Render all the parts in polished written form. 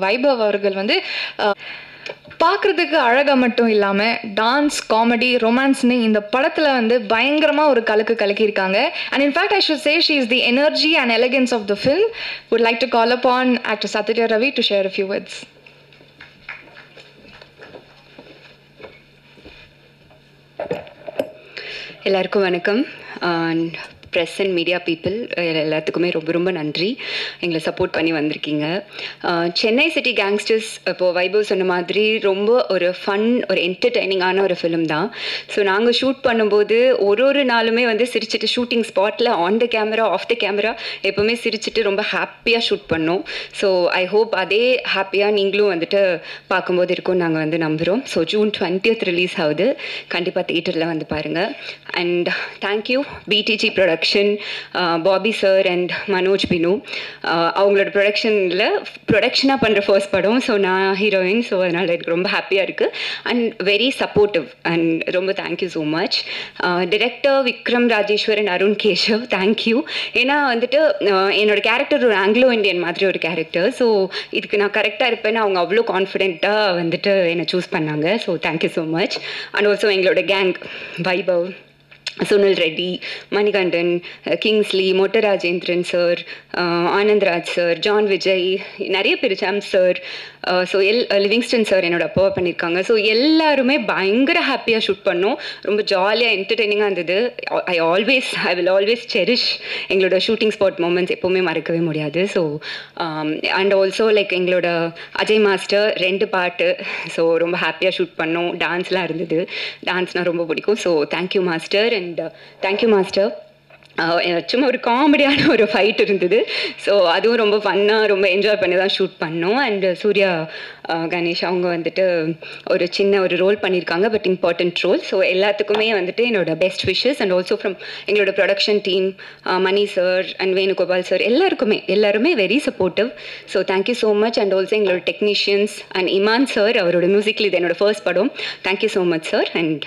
வைபவ் அவர்கள் வந்து பார்க்குறதுக்கு அழகாக மட்டும் இல்லாமல் டான்ஸ், காமெடி, ரொமான்ஸ்னு இந்த படத்தில் வந்து பயங்கரமாக ஒரு கலக்கியிருக்காங்க. And in fact I should say she is the energy and elegance of the film. Would like to call upon actor Sathya Ravi to share a few words. எல்லாருக்கும் வணக்கம். ப்ரெஸ் அண்ட் மீடியா பீப்புள் எல்லாத்துக்குமே ரொம்ப ரொம்ப நன்றி, எங்களை சப்போர்ட் பண்ணி வந்திருக்கீங்க. சென்னை சிட்டி கேங்ஸ்டர்ஸ் இப்போது வைபவ் சொன்ன மாதிரி ரொம்ப ஒரு ஃபன், ஒரு என்டர்டெய்னிங்கான ஒரு ஃபிலிம் தான். ஸோ நாங்கள் ஷூட் பண்ணும்போது ஒரு நாளுமே வந்து சிரிச்சிட்டு ஷூட்டிங் ஸ்பாட்டில் on the camera, off the camera எப்போவுமே சிரிச்சிட்டு ரொம்ப ஹாப்பியாக ஷூட் பண்ணோம். ஸோ ஐ ஹோப் அதே ஹாப்பியாக நீங்களும் வந்துட்டு பார்க்கும்போது இருக்கும்னு நாங்கள் வந்து நம்புகிறோம். ஸோ June 20th ரிலீஸ் ஆகுது, கண்டிப்பாக தியேட்டரில் வந்து பாருங்கள். And thank you PDG production, Bobby sir and Manoj Binu. அவங்களோட ப்ரொடக்ஷனாக பண்ணுற ஃபர்ஸ்ட் படம். ஸோ நான் ஹீரோயின், ஸோ அதனால் எனக்கு ரொம்ப ஹாப்பியாக இருக்குது அண்ட் வெரி சப்போர்ட்டிவ் அண்ட் ரொம்ப thank you so much. Director Vikram Rajeshwar and Arun Keshav, thank you. ஏன்னா வந்துட்டு என்னோட கேரக்டர் ஒரு ஆங்கிலோ இண்டியன் மாதிரி ஒரு கேரக்டர். ஸோ இதுக்கு நான் கரெக்டாக இருப்பேன்னு அவங்க அவ்வளோ கான்ஃபிடென்ட்டாக வந்துட்டு என்னை சூஸ் பண்ணாங்க. So thank you so much. And also எங்களோட கேங் வைபவ், சுனில் ரெட்டி, மணிகண்டன், கிங்ஸ்லி, மொட்ட Rajendran sir, Anandraj sir, John Vijay, நிறைய பேர், சாம் சார், ஸோ லிவிங்ஸ்டன் சார் என்னோட அப்பாவை பண்ணியிருக்காங்க. ஸோ எல்லாருமே பயங்கர ஹாப்பியாக ஷூட் பண்ணோம். ரொம்ப ஜாலியாக என்டர்டெய்னிங்காக இருந்தது. ஐ வில் ஆல்வேஸ் செரிஷ் எங்களோட ஷூட்டிங் ஸ்பாட் மூமெண்ட்ஸ், எப்போவுமே மறக்கவே முடியாது. ஸோ அண்ட் ஆல்சோ லைக் எங்களோட அஜய் மாஸ்டர் 2 பாட்டு, ஸோ ரொம்ப ஹாப்பியாக ஷூட் பண்ணோம். டான்ஸ்லாம் இருந்தது, டான்ஸ்னால் ரொம்ப பிடிக்கும். So thank you master and thank you master. சும்மா ஒரு காமெடியான ஒரு ஃபைட் இருந்தது. ஸோ அதுவும் ரொம்ப ஃபன்னாக ரொம்ப என்ஜாய் பண்ணி தான் ஷூட் பண்ணோம். அண்ட் சூர்யா கணேஷ் அவங்க வந்துட்டு ஒரு சின்ன ஒரு ரோல் பண்ணியிருக்காங்க, பட் இம்பார்ட்டன்ட் ரோல். ஸோ எல்லாத்துக்குமே வந்துட்டு என்னோட best wishes. And also from எங்களோட production team, Mani sir and Venugopal sir, எல்லாருமே very supportive. So thank you so much. And also எங்களோட டெக்னீஷியன்ஸ் அண்ட் இமான் சார், அவரோட மியூசிக்கில் இது என்னோட ஃபர்ஸ்ட் படம். Thank you so much sir. And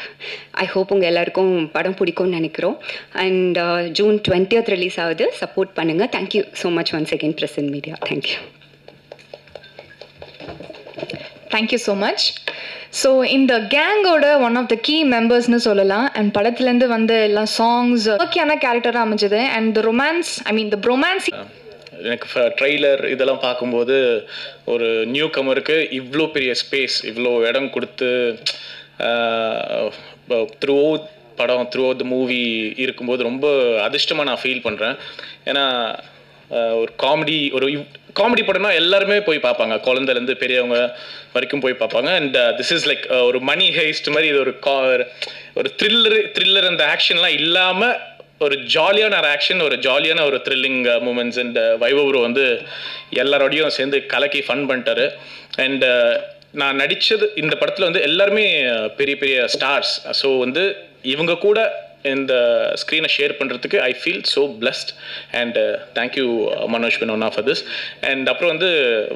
I hope உங்கள் எல்லாருக்கும் படம் பிடிக்கும்னு நினைக்கிறோம். அண்ட் June 20th ரிலீஸ் ஆகுது, சப்போர்ட் பண்ணுங்கள். Thank you so much once again press and media. Thank you. Thank you so much. So இந்த கேங்கோட ஒன் ஆஃப் த கீ மெம்பர்ஸ்னு சொல்லலாம். அண்ட் படத்துலேருந்து வந்து எல்லா சாங்ஸ் ஓகேயான கேரக்டராக அமைஞ்சது. அண்ட் த ரொமான்ஸ், த ப்ரொமான்ஸ், எனக்கு ட்ரெய்லர் இதெல்லாம் பார்க்கும்போது ஒரு நியூ கமருக்கு இவ்வளோ பெரிய ஸ்பேஸ், இவ்வளோ இடம் கொடுத்து த்ரூ த மூவி இருக்கும்போது ரொம்ப அதிர்ஷ்டமாக நான் ஃபீல் பண்ணுறேன். ஏன்னா ஒரு காமெடி படம்னா எல்லாருமே போய் பார்ப்பாங்க, குழந்தைலேருந்து பெரியவங்க வரைக்கும் போய் பார்ப்பாங்க. அண்ட் திஸ் இஸ் லைக் ஒரு மணி ஹெய்ஸ்ட் மாதிரி. இது ஒரு த்ரில்லர் அந்த ஆக்ஷன்லாம் இல்லாமல் ஒரு ஜாலியான ஒரு ஆக்ஷன், ஒரு ஜாலியான ஒரு த்ரில்லிங் மூமெண்ட்ஸ். அண்ட் வைபவ் வந்து எல்லாரோடையும் சேர்ந்து கலக்கி ஃபன் பண்ணிட்டாரு. அண்ட் நான் நடித்தது இந்த படத்தில் வந்து எல்லாருமே பெரிய பெரிய ஸ்டார்ஸ். ஸோ வந்து இவங்க கூட இந்த ஸ்க்ரீனை ஷேர் பண்ணுறதுக்கு I feel so blessed. And thank you Manoj பினோனா ஃபார் திஸ். அண்ட் அப்புறம் வந்து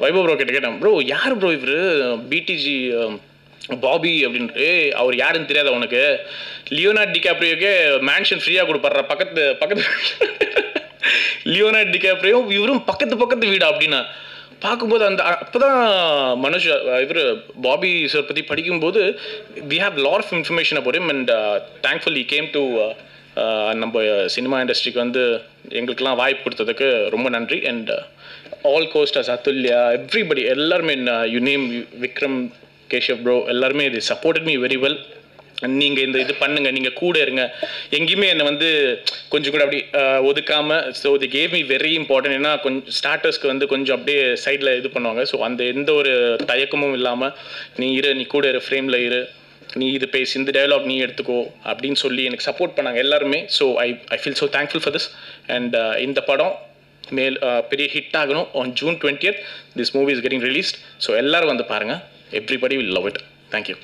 வைபவ் ப்ரோ கிட்ட கேட்டேன், ப்ரோ யார் ப்ரோ இவர் பிடிஜி பாபி அப்படின்ட்டு? அவர் யாருன்னு தெரியாத உனக்கு? லியோனார்டோ டிகாப்ரியோக்கே மேன்ஷன் ஃப்ரீயாக கொடுப்பாரு, பக்கத்து லியோனார்டோ டிகாப்ரியோ இவரும் பக்கத்து வீடா அப்படின்னா பார்க்கும்போது அப்போதான் மனோஜ் பாபி சார் பற்றி படிக்கும்போது we have lot of information about him. And thankfully he came to நம்ம சினிமா இண்டஸ்ட்ரிக்கு வந்து எங்களுக்கெல்லாம் வாய்ப்பு கொடுத்ததுக்கு ரொம்ப நன்றி. And all co-stars, Athulya, everybody, எல்லாருமே, you name, Vikram, Keshav bro, எல்லாருமே இது சப்போர்ட்டட் மீ வெரி வெல். நீங்கள் இது பண்ணுங்கள், நீங்கள் கூட இருங்க, எங்கேயுமே என்னை வந்து கொஞ்சம் கூட அப்படி ஒதுக்காமல். So they gave me very important. ஏன்னா கொஞ்சம் ஸ்டார்டர்ஸ்க்கு வந்து கொஞ்சம் அப்படியே சைடில் இது பண்ணுவாங்க. ஸோ அந்த எந்த ஒரு தயக்கமும் இல்லாமல் நீ கூட இரு, ஃப்ரேமில் இரு, நீ இது பேசி, இந்த டயலாக் நீ எடுத்துக்கோ அப்படின்னு சொல்லி எனக்கு சப்போர்ட் பண்ணாங்க எல்லாருமே. So I feel so thankful for this. And இந்த படம் பெரிய ஹிட் ஆகணும். On June 20th this movie is getting released. So எல்லோரும் வந்து பாருங்கள். Everybody will love it. Thank you.